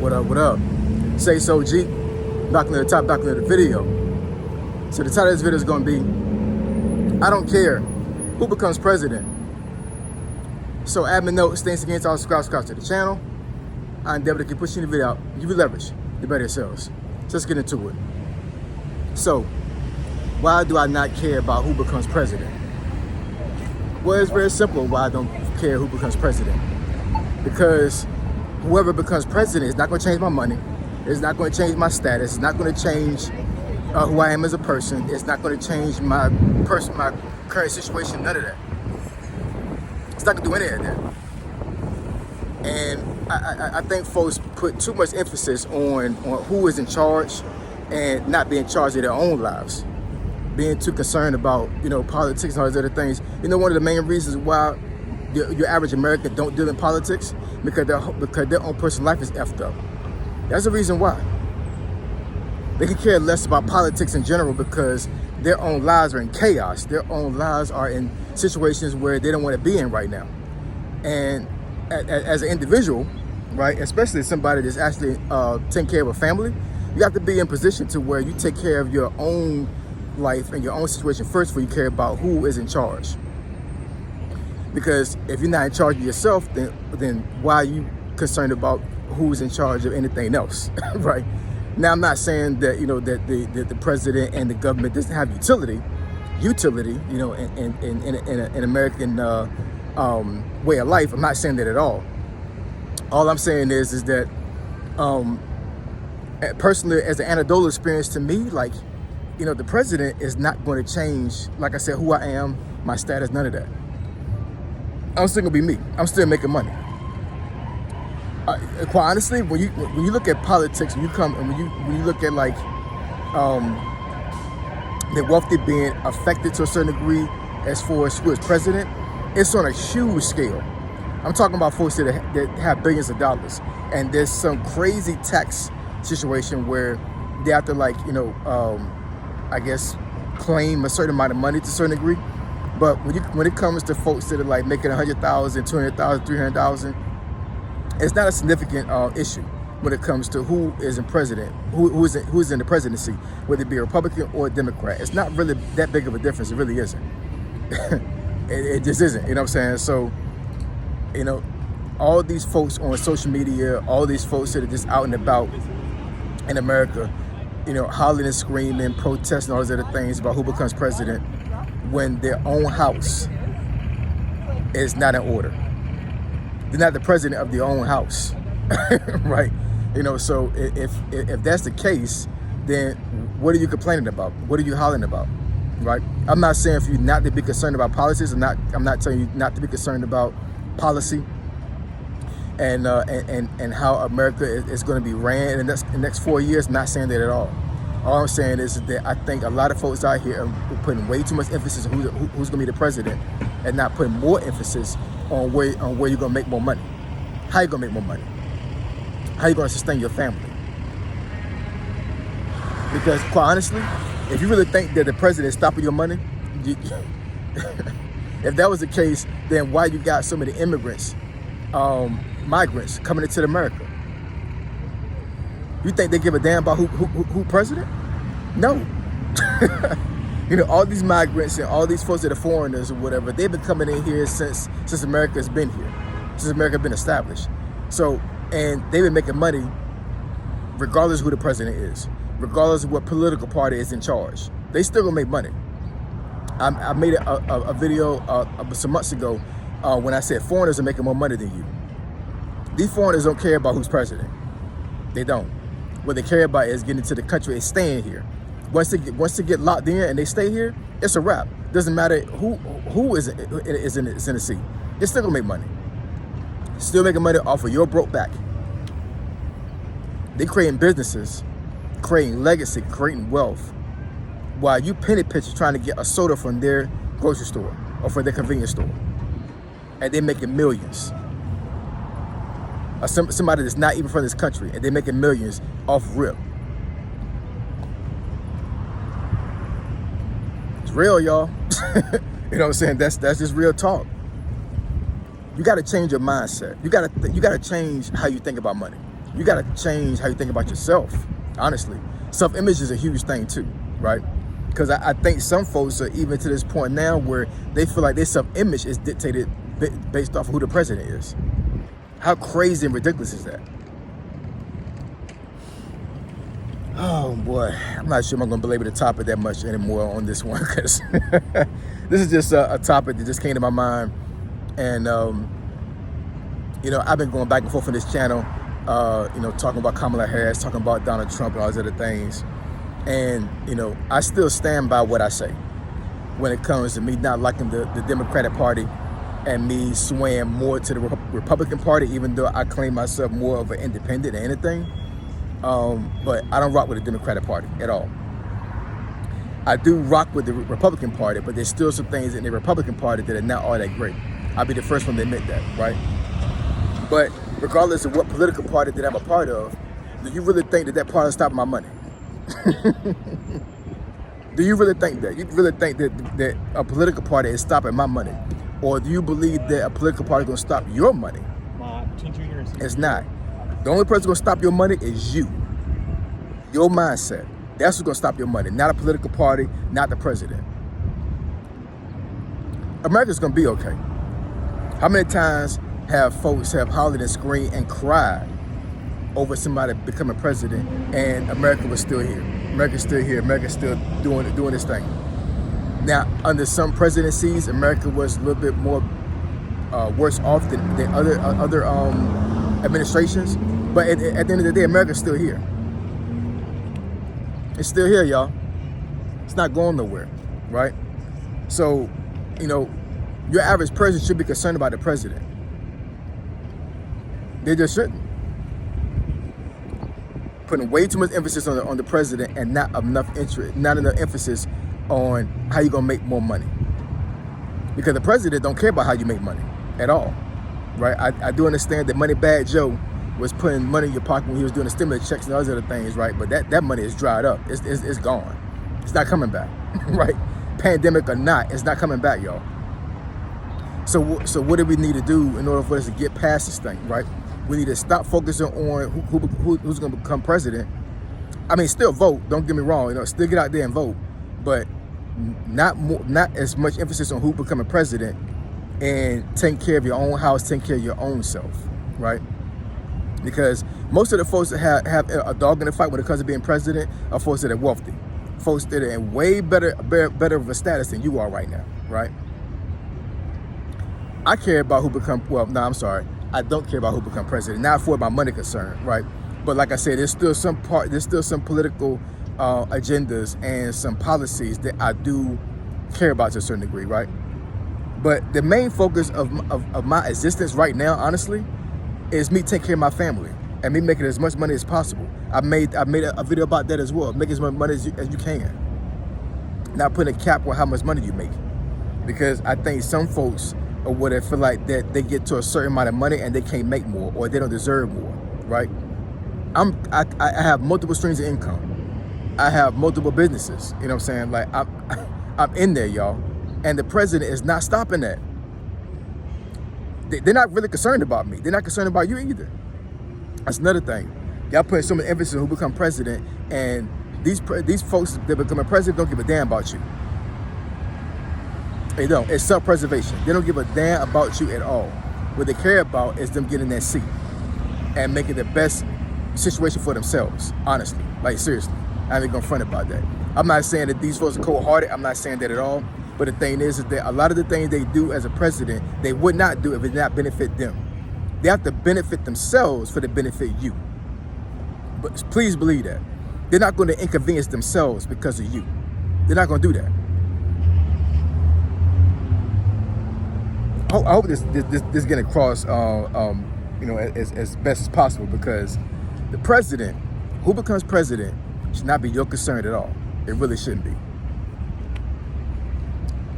What up, what up? Say so G, knocking to the top, knocking to the video. So the title of this video is going to be, I don't care who becomes president. So admin notes, thanks again to all subscribe to the channel. I endeavor to keep pushing the video out. You will leverage the better yourselves. So let's get into it. So, why do I not care about who becomes president? Well, it's very simple why I don't care who becomes president. Because whoever becomes president is not going to change my money. It's not going to change my status. It's not going to change who I am as a person. It's not going to change my current situation. None of that. It's not going to do any of that. And I think folks put too much emphasis on who is in charge and not being in charge of their own lives. Being too concerned about, politics and all these other things. One of the main reasons why your average American don't deal in politics, because their own personal life is effed up. That's the reason why. They can care less about politics in general because their own lives are in chaos. Their own lives are in situations where they don't want to be in right now. And as an individual, right, especially somebody that's actually taking care of a family, you have to be in position to where you take care of your own life and your own situation first before you care about who is in charge. Because if you're not in charge of yourself, then why are you concerned about who's in charge of anything else, right? Now, I'm not saying that that the president and the government doesn't have utility, in American way of life. I'm not saying that at all. All I'm saying is that personally, as an anecdotal experience to me, the president is not going to change, like I said, who I am, my status, none of that. I'm still gonna be me. I'm still making money. Quite honestly, when you look at politics, when you look at the wealthy being affected to a certain degree as far as who is president, it's on a huge scale. I'm talking about folks that have billions of dollars, and there's some crazy tax situation where they have to I guess claim a certain amount of money to a certain degree. But when it comes to folks that are making $100,000, $200,000, $300,000, it's not a significant issue when it comes to who is in president, who's in the presidency, whether it be a Republican or a Democrat. It's not really that big of a difference. It really isn't. it just isn't. You know what I'm saying? So, all these folks on social media, all these folks that are just out and about in America, hollering and screaming, protesting, all those other things about who becomes president, when their own house is not in order. They're not the president of their own house, right? So if that's the case, then what are you complaining about? What are you hollering about, right? I'm not saying for you not to be concerned about policies. I'm not telling you not to be concerned about policy and how America is going to be ran in the next 4 years. I'm not saying that at all. All I'm saying is that I think a lot of folks out here are putting way too much emphasis on who's going to be the president, and not putting more emphasis on where you're going to make more money. How you going to make more money? How you going to sustain your family? Because quite honestly, if you really think that the president is stopping your money, if that was the case, then why you got so many immigrants, migrants coming into America? You think they give a damn about who president? No. All these migrants and all these folks that are foreigners or whatever, they've been coming in here since America's been here, since America been established. So, and they've been making money regardless of who the president is, regardless of what political party is in charge. They still gonna make money. I made a video some months ago when I said foreigners are making more money than you. These foreigners don't care about who's president. They don't. What they care about is getting to the country and staying here. Once they get locked in and they stay here, it's a wrap. Doesn't matter who is in the seat. They're still gonna make money. Still making money off of your broke back. They creating businesses, creating legacy, creating wealth, while you penny pinch trying to get a soda from their grocery store or from their convenience store, and they're making millions. Somebody that's not even from this country, and they're making millions off rip. It's real, y'all. You know what I'm saying? That's just real talk. You got to change your mindset. You got to change how you think about money. You got to change how you think about yourself, honestly. Self-image is a huge thing too, right? Because I think some folks are even to this point now where they feel like their self-image is dictated based off of who the president is. How crazy and ridiculous is that? Oh boy, I'm not sure I'm gonna belabor the topic that much anymore on this one, because this is just a topic that just came to my mind. And you know, I've been going back and forth on this channel, you know, talking about Kamala Harris, talking about Donald Trump and all these other things. And, you know, I still stand by what I say when it comes to me not liking the Democratic Party and me swaying more to the Republican Party, even though I claim myself more of an independent than anything. But I don't rock with the Democratic Party at all. I do rock with the Republican Party, but there's still some things in the Republican Party that are not all that great. I'll be the first one to admit that, right? But regardless of what political party that I'm a part of, do you really think that that party is stopping my money? Do you really think that? You really think that a political party is stopping my money? Or do you believe that a political party is going to stop your money? It's not. The only person going to stop your money is you. Your mindset. That's what's going to stop your money. Not a political party, not the president. America's going to be okay. How many times have folks have hollered and screamed and cried over somebody becoming president, and America was still here? America's still here. America's still doing this thing. Now, under some presidencies, America was a little bit more worse off than other administrations. But at the end of the day, America's still here. It's still here, y'all. It's not going nowhere, right? So, you know, your average person should be concerned about the president. They just shouldn't. Putting way too much emphasis on the president and not enough emphasis on how you're gonna make more money. Because the president don't care about how you make money at all, right? I do understand that Moneybag Joe was putting money in your pocket when he was doing the stimulus checks and all those other things, right? But that money is dried up. It's gone. It's not coming back, right? Pandemic or not, it's not coming back, y'all. So what do we need to do in order for us to get past this thing, right? We need to stop focusing on who's going to become president. I mean, still vote. Don't get me wrong. You know, still get out there and vote, but not as much emphasis on who becoming president, and taking care of your own house, taking care of your own self, right? Because most of the folks that have a dog in the fight when it comes to being president are folks that are wealthy, folks that are in way better of a status than you are right now, right? I care about who become, well, no, I'm sorry. I don't care about who become president, not for my money concern, right? But like I said, there's still some political agendas and some policies that I do care about to a certain degree, right? But the main focus of my existence right now, honestly, is me taking care of my family and me making as much money as possible. I made a video about that as well. Make as much money as you can. Not putting a cap on how much money you make, because I think some folks or what they feel like that they get to a certain amount of money and they can't make more, or they don't deserve more, right? I have multiple streams of income. I have multiple businesses. You know what I'm saying? Like I'm in there, y'all, and the president is not stopping that. They're not really concerned about me. They're not concerned about you either. That's another thing. Y'all putting so much emphasis on who become president, and these folks that become a president don't give a damn about you. They don't. It's self-preservation. They don't give a damn about you at all. What they care about is them getting that seat and making the best situation for themselves, honestly. Like, seriously. I ain't gonna front about that. I'm not saying that these folks are cold-hearted. I'm not saying that at all. But the thing is that a lot of the things they do as a president, they would not do if it did not benefit them. They have to benefit themselves for the benefit you. But please believe that. They're not going to inconvenience themselves because of you. They're not going to do that. I hope this getting across, you know, as best as possible, because the president, who becomes president, should not be your concern at all. It really shouldn't be.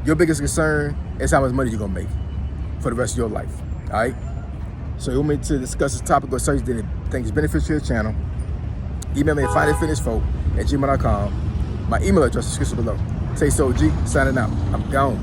Your biggest concern is how much money you're gonna make for the rest of your life. All right. So you want me to discuss this topic or something that you think is beneficial to your channel? Email me at findingfitnessfolk@gmail.com. My email address is description below. Say so G, signing out. I'm gone.